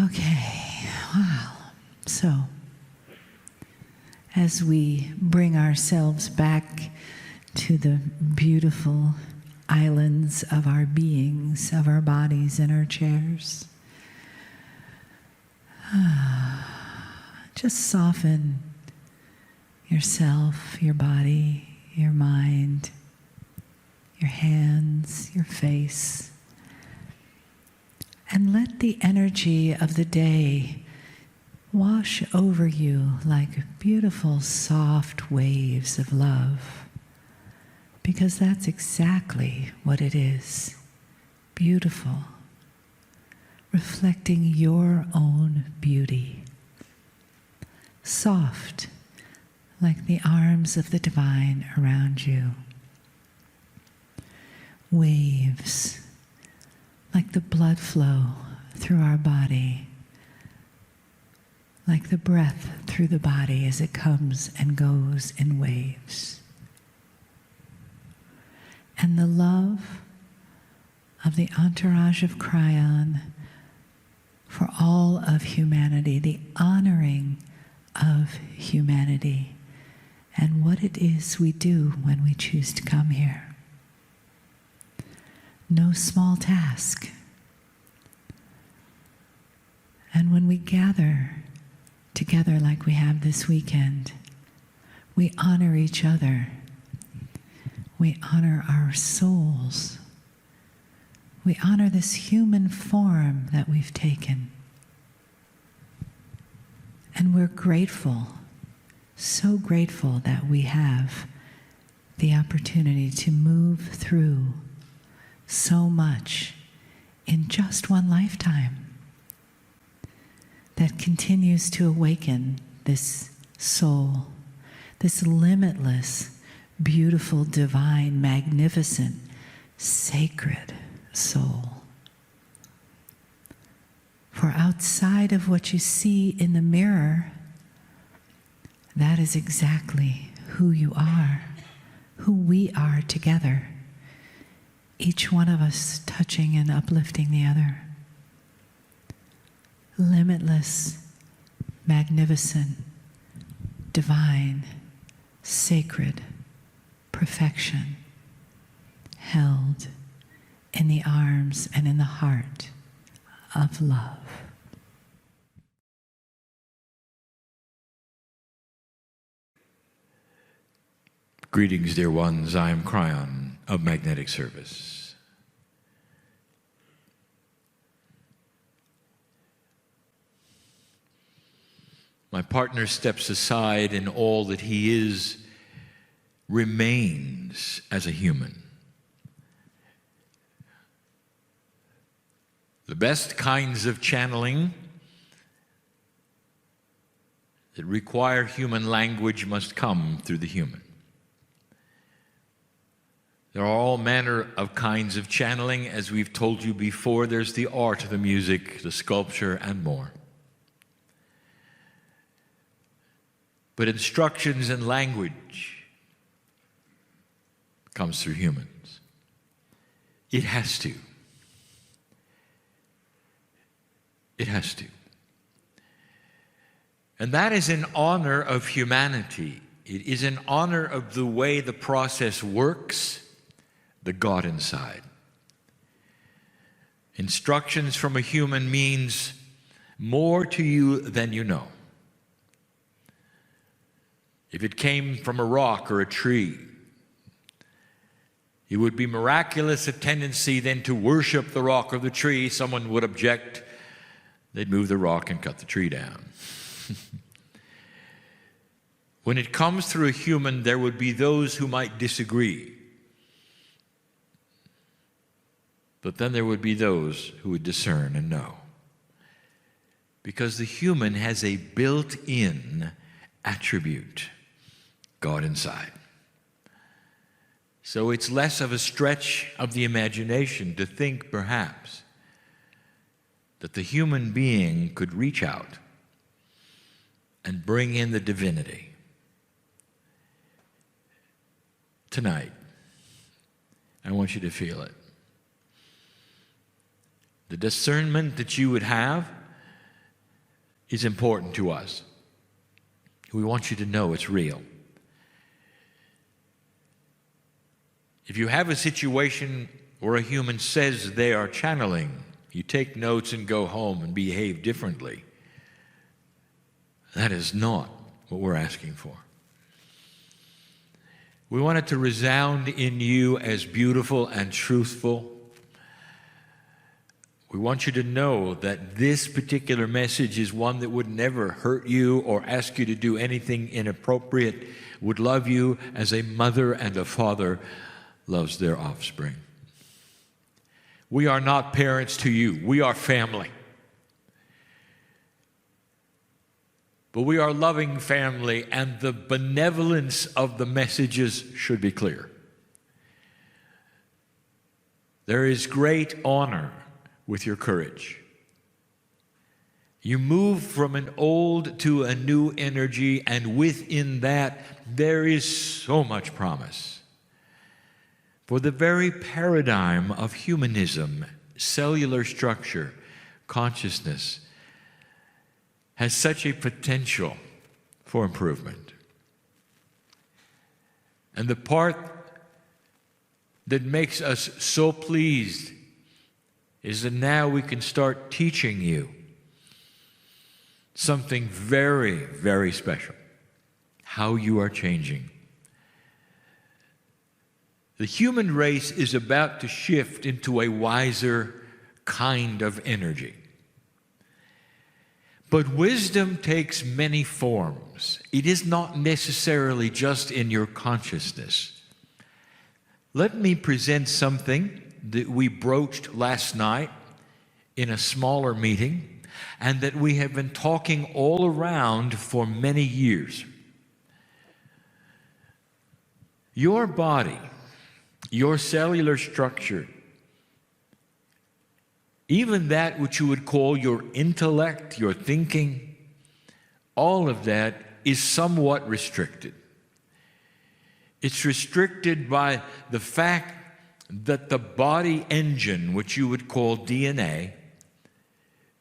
Okay, wow. So, as we bring ourselves back to the beautiful islands of our beings, of our bodies and our chairs, just soften yourself, your body, your mind, your hands, your face, and let the energy of the day wash over you like beautiful, soft waves of love, because that's exactly what it is. Beautiful, reflecting your own beauty. Soft, like the arms of the divine around you. Waves, like the blood flow through our body, like the breath through the body as it comes and goes in waves. And the love of the entourage of Kryon for all of humanity, the honoring of humanity, and what it is we do when we choose to come here. No small task. And when we gather together like we have this weekend, we honor each other. We honor our souls. We honor this human form that we've taken. And we're grateful, so grateful that we have the opportunity to move through so much in just one lifetime that continues to awaken this soul, this limitless, beautiful, divine, magnificent, sacred soul. For outside of what you see in the mirror, that is exactly who you are, who we are together. Each one of us touching and uplifting the other. Limitless, magnificent, divine, sacred perfection, held in the arms and in the heart of love. Greetings, dear ones. I am Kryon of Magnetic Service. My partner steps aside, and all that he is remains as a human. The best kinds of channeling that require human language must come through the human. There are all manner of kinds of channeling. As we've told you before, there's the art, the music, the sculpture, and more. But instructions and language comes through humans. It has to. It has to. And that is in honor of humanity. It is in honor of the way the process works, the God inside. Instructions from a human means more to you than you know. If it came from a rock or a tree, it would be miraculous a tendency then to worship the rock or the tree. Someone would object. They'd move the rock and cut the tree down. When it comes through a human, there would be those who might disagree. But then there would be those who would discern and know. Because the human has a built-in attribute, God inside. So it's less of a stretch of the imagination to think, perhaps, that the human being could reach out and bring in the divinity. Tonight, I want you to feel it. The discernment that you would have is important to us. We want you to know it's real. If you have a situation where a human says they are channeling, you take notes and go home and behave differently. That is not what we're asking for. We want it to resound in you as beautiful and truthful. We want you to know that this particular message is one that would never hurt you or ask you to do anything inappropriate, would love you as a mother and a father loves their offspring. We are not parents to you. We are family. But we are loving family, and the benevolence of the messages should be clear. There is great honor with your courage. You move from an old to a new energy, and within that, there is so much promise. For the very paradigm of humanism, cellular structure, consciousness, has such a potential for improvement. And the part that makes us so pleased is that now we can start teaching you something very, very special, how you are changing. The human race is about to shift into a wiser kind of energy. But wisdom takes many forms. It is not necessarily just in your consciousness. Let me present something that we broached last night in a smaller meeting and that we have been talking all around for many years. Your body, your cellular structure, even that which you would call your intellect, your thinking, all of that is somewhat restricted. It's restricted by the fact that the body engine, which you would call DNA,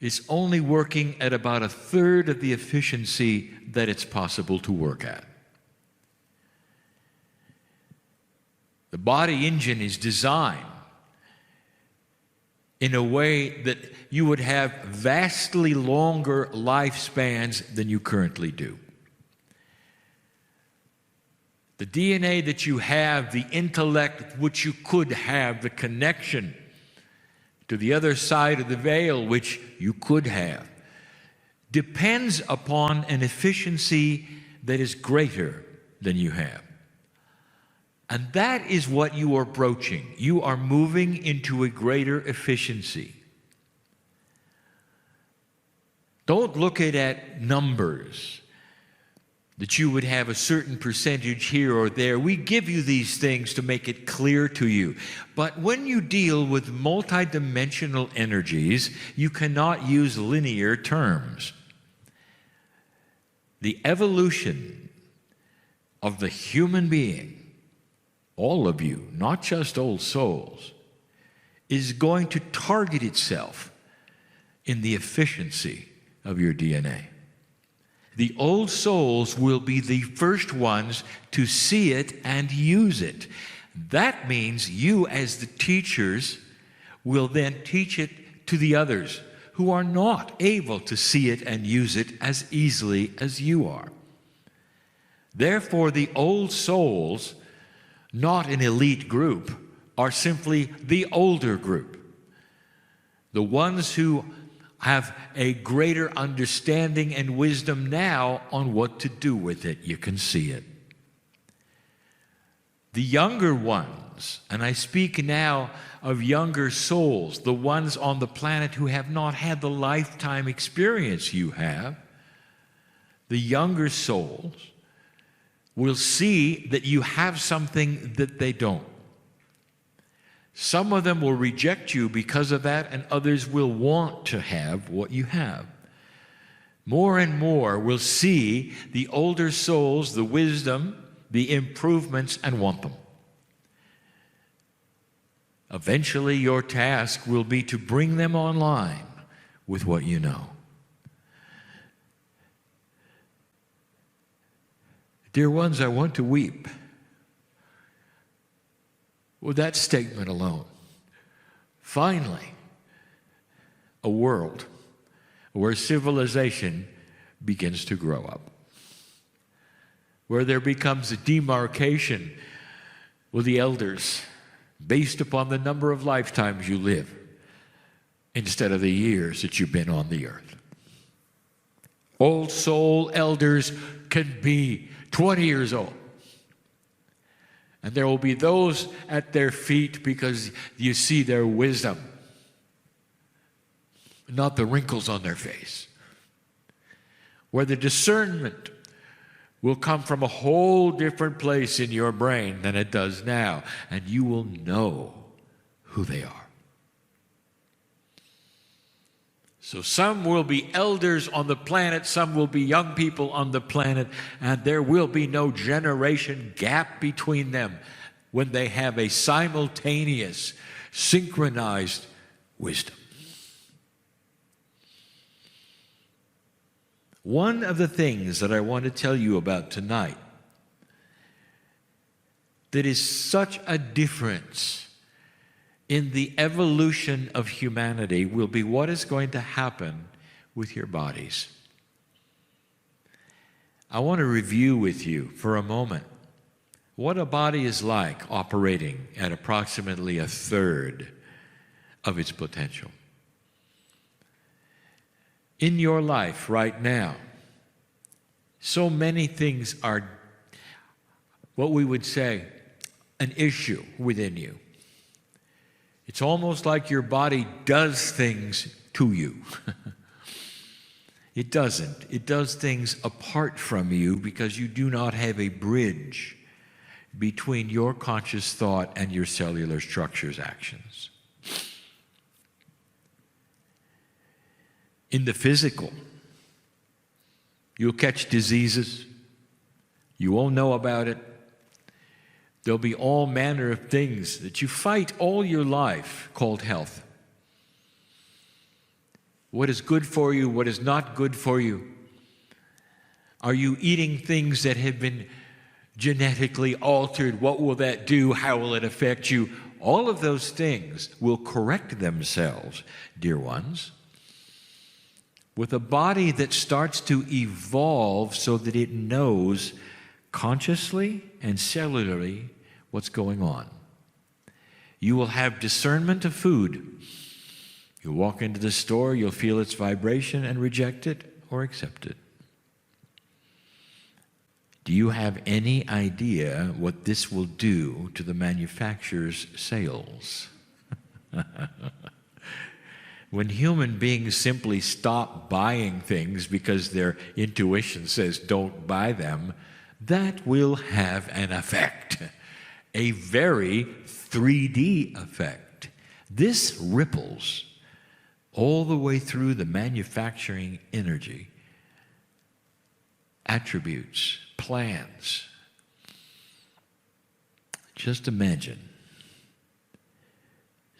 is only working at about a third of the efficiency that it's possible to work at. The body engine is designed in a way that you would have vastly longer lifespans than you currently do. The DNA that you have, the intellect which you could have, the connection to the other side of the veil which you could have, depends upon an efficiency that is greater than you have. And that is what you are broaching. You are moving into a greater efficiency. Don't look at numbers, that you would have a certain percentage here or there. We give you these things to make it clear to you. But when you deal with multidimensional energies, you cannot use linear terms. The evolution of the human being, all of you, not just old souls, is going to target itself in the efficiency of your DNA. The old souls will be the first ones to see it and use it. That means you, as the teachers, will then teach it to the others who are not able to see it and use it as easily as you are. Therefore, the old souls, not an elite group, are simply the older group. The ones who have a greater understanding and wisdom now on what to do with it. You can see it. The younger ones, and I speak now of younger souls, the ones on the planet who have not had the lifetime experience you have, the younger souls will see that you have something that they don't. Some of them will reject you because of that, and others will want to have what you have. More and more will see the older souls, the wisdom, the improvements, and want them. Eventually, your task will be to bring them online with what you know. Dear ones, I want to weep. With that statement alone, finally, a world where civilization begins to grow up, where there becomes a demarcation with the elders based upon the number of lifetimes you live instead of the years that you've been on the earth. Old soul elders can be 20 years old. And there will be those at their feet because you see their wisdom, not the wrinkles on their face. Where the discernment will come from a whole different place in your brain than it does now, and you will know who they are. So some will be elders on the planet, some will be young people on the planet, and there will be no generation gap between them when they have a simultaneous, synchronized wisdom. One of the things that I want to tell you about tonight that is such a difference in the evolution of humanity will be what is going to happen with your bodies. I want to review with you for a moment what a body is like operating at approximately a third of its potential. In your life right now, so many things are what we would say an issue within you. It's almost like your body does things to you. It doesn't. It does things apart from you because you do not have a bridge between your conscious thought and your cellular structure's actions. In the physical, you'll catch diseases. You won't know about it. There'll be all manner of things that you fight all your life called health. What is good for you? What is not good for you? Are you eating things that have been genetically altered? What will that do? How will it affect you? All of those things will correct themselves, dear ones, with a body that starts to evolve so that it knows consciously and cellularly what's going on. You will have discernment of food. You'll walk into the store, you'll feel its vibration and reject it or accept it. Do you have any idea what this will do to the manufacturer's sales? When human beings simply stop buying things because their intuition says don't buy them, that will have an effect, a very 3D effect. This ripples all the way through the manufacturing energy, attributes, plans. Just imagine.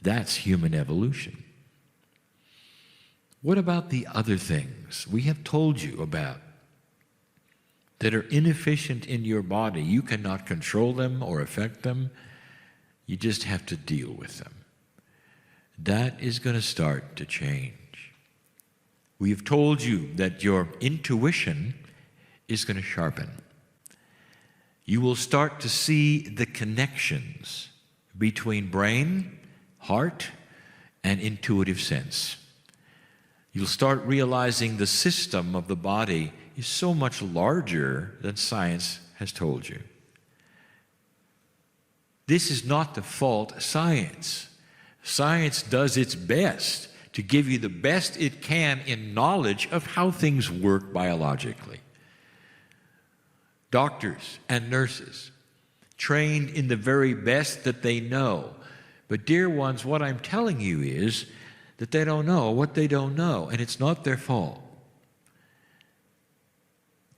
That's human evolution. What about the other things we have told you about that are inefficient in your body? You cannot control them or affect them. You just have to deal with them. That is going to start to change. We have told you that your intuition is going to sharpen. You will start to see the connections between brain, heart, and intuitive sense. You'll start realizing the system of the body is so much larger than science has told you. This is not the fault of science. Science does its best to give you the best it can in knowledge of how things work biologically. Doctors and nurses, trained in the very best that they know. But dear ones, what I'm telling you is that they don't know what they don't know, and it's not their fault.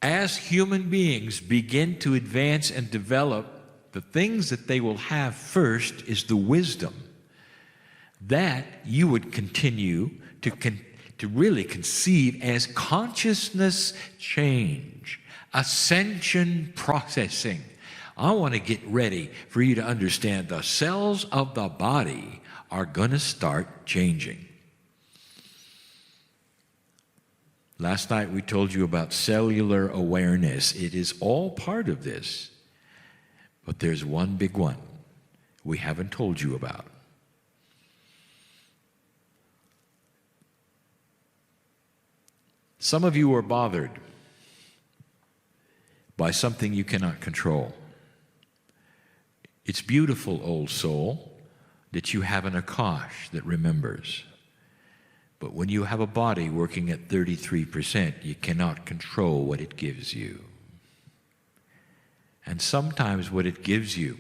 As human beings begin to advance and develop, the things that they will have first is the wisdom that you would continue to really conceive as consciousness change, ascension processing. I want to get ready for you to understand the cells of the body are going to start changing. Last night we told you about cellular awareness. It is all part of this. But there's one big one we haven't told you about. Some of you are bothered by something you cannot control. It's beautiful, old soul, that you have an Akash that remembers. But when you have a body working at 33%, you cannot control what it gives you. And sometimes what it gives you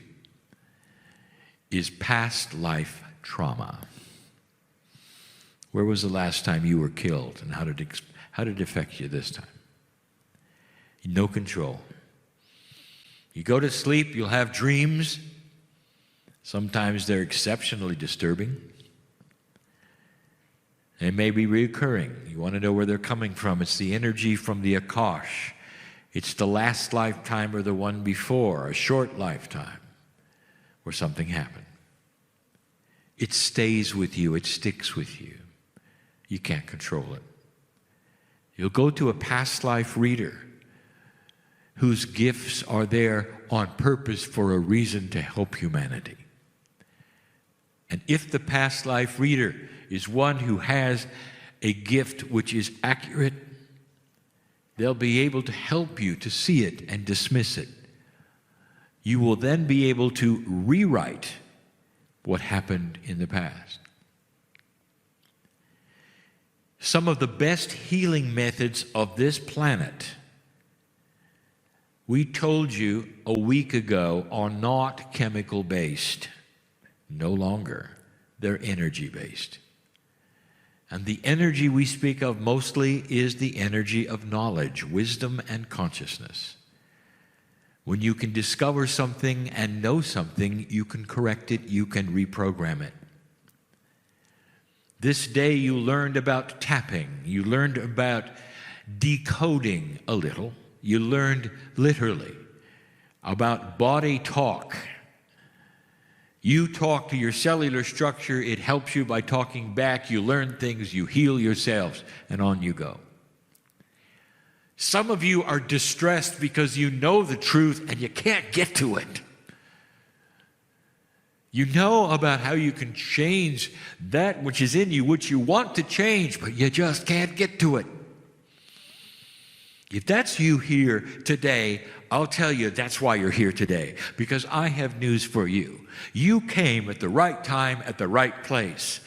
is past life trauma. Where was the last time you were killed, and how did it affect you this time? No control. You go to sleep, you'll have dreams. Sometimes they're exceptionally disturbing. They may be recurring. You want to know where they're coming from. It's the energy from the Akash. It's the last lifetime or the one before, a short lifetime where something happened. It stays with you. It sticks with you. You can't control it. You'll go to a past life reader whose gifts are there on purpose for a reason to help humanity. And if the past life reader is one who has a gift which is accurate, they'll be able to help you to see it and dismiss it. You will then be able to rewrite what happened in the past. Some of the best healing methods of this planet, we told you a week ago, are not chemical-based. No longer. They're energy-based. And the energy we speak of mostly is the energy of knowledge, wisdom, and consciousness. When you can discover something and know something, you can correct it, you can reprogram it. This day you learned about tapping, you learned about decoding a little, you learned literally about body talk. You talk to your cellular structure, it helps you by talking back, you learn things, you heal yourselves, and on you go. Some of you are distressed because you know the truth and you can't get to it. You know about how you can change that which is in you, which you want to change, but you just can't get to it. If that's you here today, I'll tell you that's why you're here today, because I have news for you. You came at the right time, at the right place.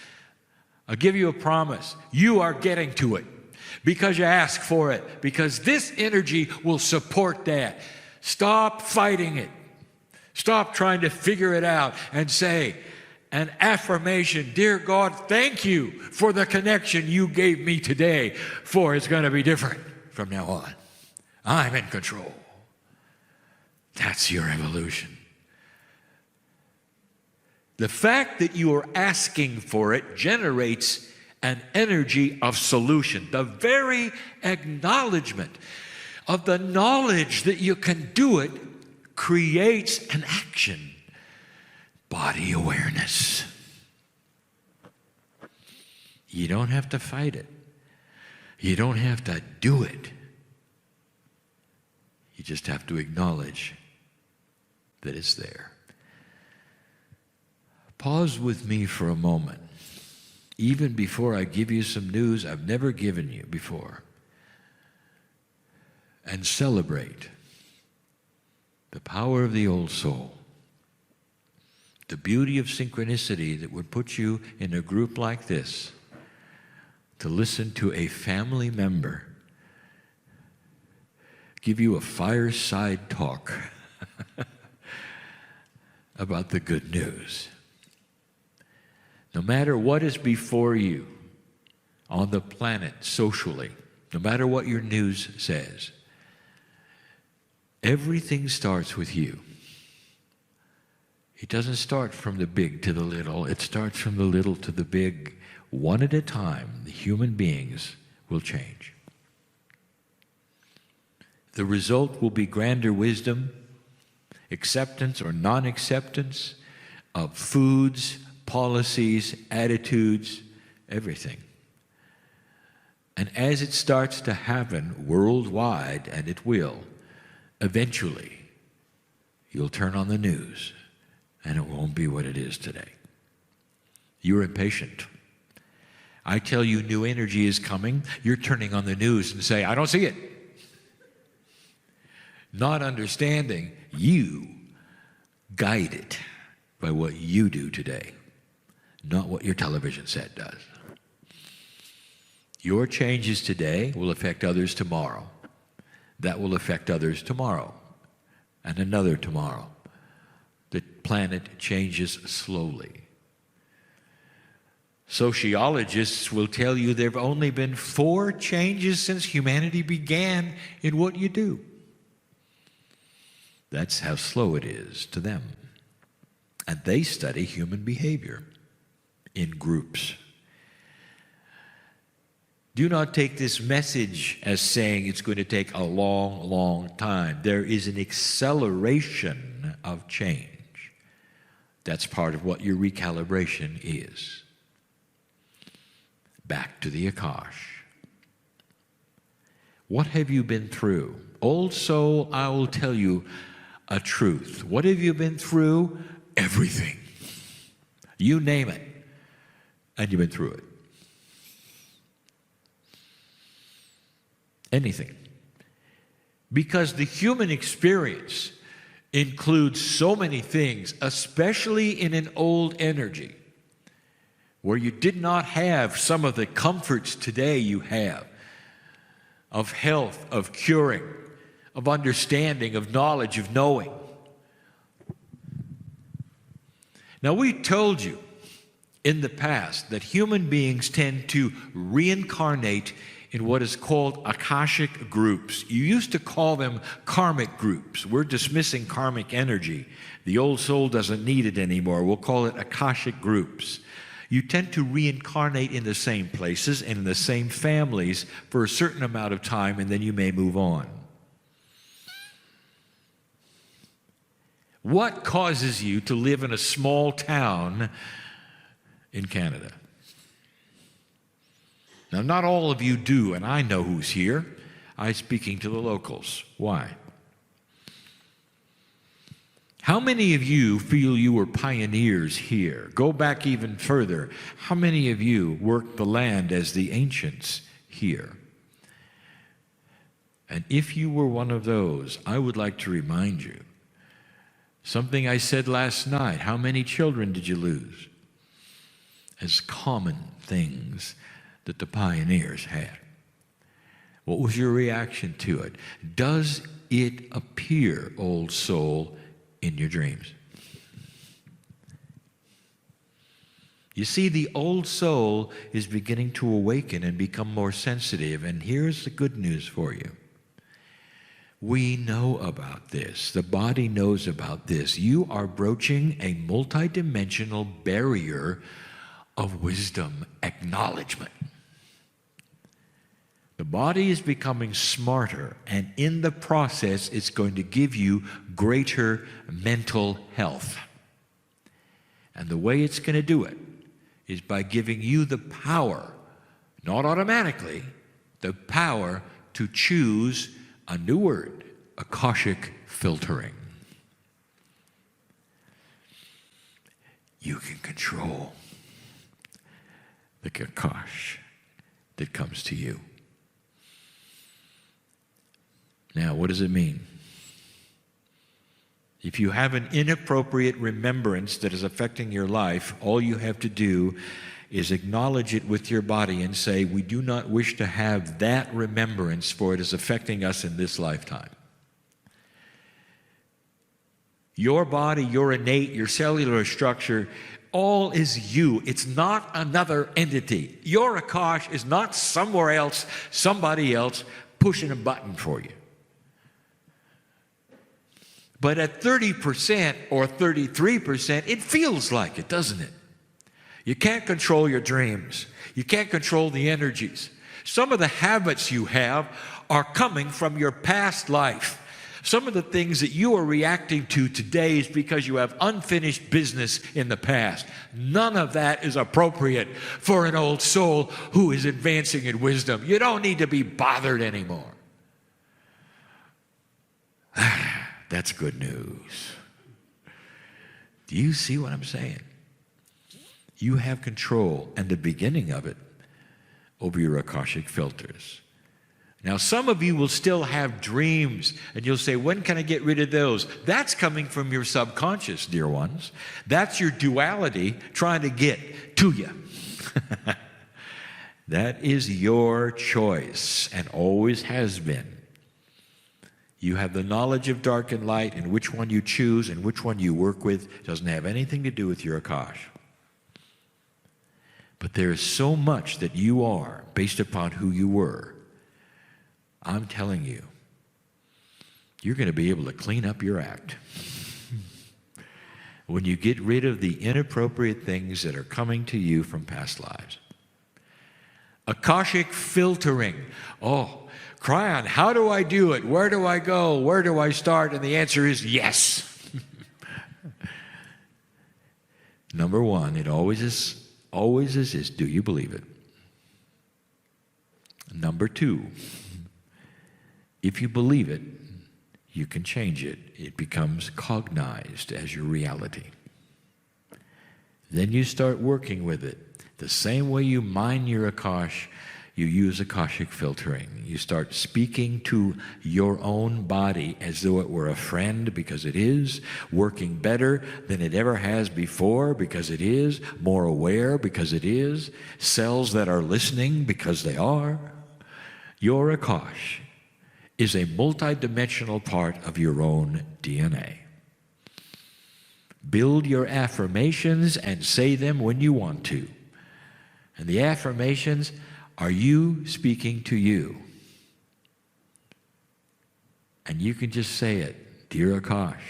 I'll give you a promise. You are getting to it because you ask for it, because this energy will support that. Stop fighting it. Stop trying to figure it out and say an affirmation, dear God, thank you for the connection you gave me today, for it's going to be different from now on. I'm in control. That's your evolution. The fact that you are asking for it generates an energy of solution. The very acknowledgement of the knowledge that you can do it creates an action. Body awareness. You don't have to fight it. You don't have to do it. You just have to acknowledge that it's there. Pause with me for a moment, even before I give you some news I've never given you before, and celebrate the power of the old soul, the beauty of synchronicity that would put you in a group like this to listen to a family member give you a fireside talk about the good news. No matter what is before you on the planet socially, no matter what your news says, everything starts with you. It doesn't start from the big to the little. It starts from the little to the big one at a time, the human beings will change. The result will be grander wisdom, acceptance or non-acceptance of foods, policies, attitudes, everything. And as it starts to happen worldwide, and it will, eventually, you'll turn on the news, and it won't be what it is today. You're impatient. I tell you new energy is coming, you're turning on the news and say, I don't see it. Not understanding, you guide it by what you do today, not what your television set does. Your changes today will affect others tomorrow. That will affect others tomorrow, and another tomorrow. The planet changes slowly. Sociologists will tell you there have only been 4 changes since humanity began in what you do. That's how slow it is to them. And they study human behavior in groups. Do not take this message as saying it's going to take a long, long time. There is an acceleration of change. That's part of what your recalibration is. Back to the Akash. What have you been through? Old soul, I will tell you a truth. What have you been through? Everything. You name it, and you've been through it. Anything. Because the human experience includes so many things, especially in an old energy, where you did not have some of the comforts today you have, of health, of curing, of understanding, of knowledge, of knowing. Now, we told you in the past that human beings tend to reincarnate in what is called Akashic groups. You used to call them karmic groups. We're dismissing karmic energy. The old soul doesn't need it anymore. We'll call it Akashic groups. You tend to reincarnate in the same places and in the same families for a certain amount of time, and then you may move on. What causes you to live in a small town in Canada? Now, not all of you do, and I know who's here. I'm speaking to the locals. Why? How many of you feel you were pioneers here? Go back even further. How many of you worked the land as the ancients here? And if you were one of those, I would like to remind you something I said last night. How many children did you lose? As common things that the pioneers had. What was your reaction to it? Does it appear, old soul, in your dreams? You see, the old soul is beginning to awaken and become more sensitive, and here's the good news for you. We know about this. The body knows about this. You are broaching a multidimensional barrier of wisdom acknowledgement. The body is becoming smarter, and in the process, it's going to give you greater mental health. And the way it's going to do it is by giving you the power, not automatically, the power to choose a new word, Akashic filtering. You can control the Akash that comes to you. Now, what does it mean? If you have an inappropriate remembrance that is affecting your life, all you have to do is acknowledge it with your body and say, we do not wish to have that remembrance, for it is affecting us in this lifetime. Your body, your innate, your cellular structure, all is you. It's not another entity. Your Akash is not somewhere else, somebody else pushing a button for you. But at 30% or 33%, it feels like it, doesn't it? You can't control your dreams. You can't control the energies. Some of the habits you have are coming from your past life. Some of the things that you are reacting to today is because you have unfinished business in the past. None of that is appropriate for an old soul who is advancing in wisdom. You don't need to be bothered anymore. That's good news. Do you see what I'm saying? You have control, and the beginning of it, over your Akashic filters. Now, some of you will still have dreams, and you'll say, when can I get rid of those? That's coming from your subconscious, dear ones. That's your duality trying to get to you. That is your choice, and always has been. You have the knowledge of dark and light, and which one you choose and which one you work with doesn't have anything to do with your Akash. But there is so much that you are based upon who you were. I'm telling you, you're going to be able to clean up your act. When you get rid of the inappropriate things that are coming to you from past lives. Akashic filtering. Oh, Cryon, how do I do it? Where do I go? Where do I start? And the answer is yes. Number one, it always is, do you believe it? Number two, if you believe it, you can change it. It becomes cognized as your reality. Then you start working with it. The same way you mine your Akash, you use Akashic filtering. You start speaking to your own body as though it were a friend, because it is, working better than it ever has before because it is, more aware because it is, cells that are listening because they are. Your Akash is a multidimensional part of your own DNA. Build your affirmations and say them when you want to. And the affirmations are you speaking to you. And you can just say it, dear Akash,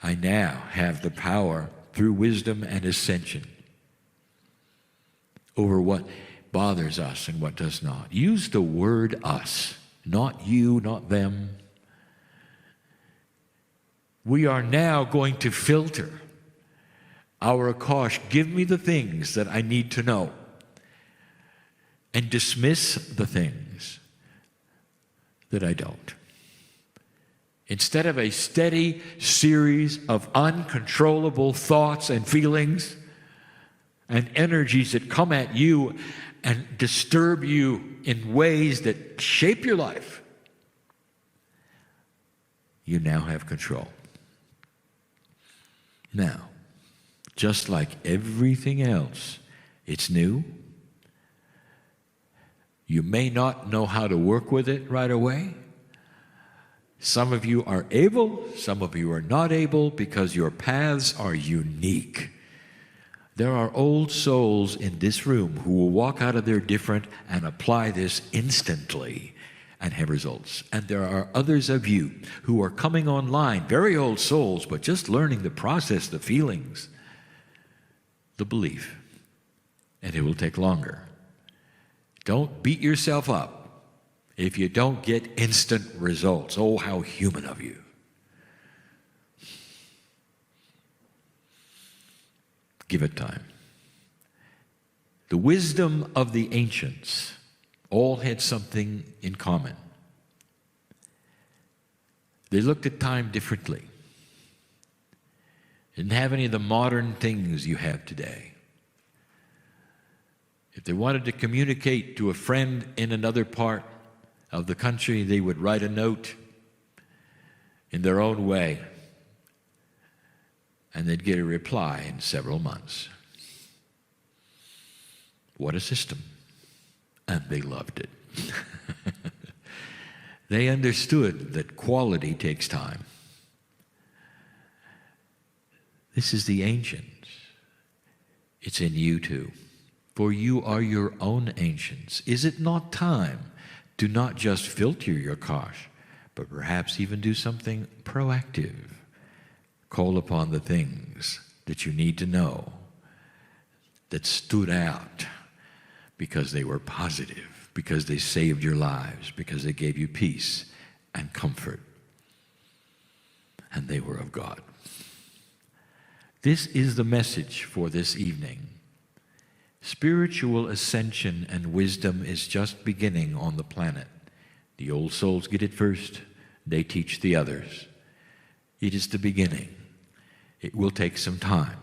I now have the power through wisdom and ascension over what bothers us and what does not. Use the word us, not you, not them. We are now going to filter our Akash. Give me the things that I need to know, and dismiss the things that I don't. Instead of a steady series of uncontrollable thoughts and feelings and energies that come at you and disturb you in ways that shape your life, you now have control. Now, just like everything else, it's new. You may not know how to work with it right away. Some of you are able, some of you are not able, because your paths are unique. There are old souls in this room who will walk out of there different and apply this instantly and have results. And there are others of you who are coming online, very old souls, but just learning the process, the feelings, the belief. And it will take longer. Don't beat yourself up if you don't get instant results. Oh, how human of you. Give it time. The wisdom of the ancients all had something in common. They looked at time differently. Didn't have any of the modern things you have today. If they wanted to communicate to a friend in another part of the country, they would write a note in their own way, and they'd get a reply in several months. What a system. And they loved it. They understood that quality takes time. This is the ancients. It's in you too. For you are your own ancients. Is it not time to not just filter your Akash, but perhaps even do something proactive? Call upon the things that you need to know that stood out because they were positive, because they saved your lives, because they gave you peace and comfort, and they were of God. This is the message for this evening. Spiritual ascension and wisdom is just beginning on the planet. The old souls get it first. They teach the others. It is the beginning. It will take some time.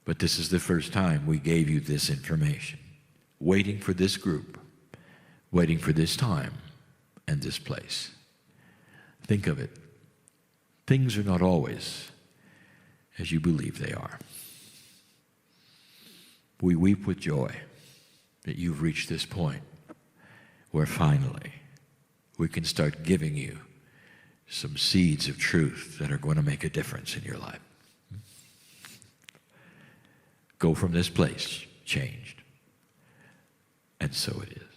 But this is the first time we gave you this information. Waiting for this group. Waiting for this time and this place. Think of it. Things are not always as you believe they are. We weep with joy that you've reached this point where finally we can start giving you some seeds of truth that are going to make a difference in your life. Go from this place changed. And so it is.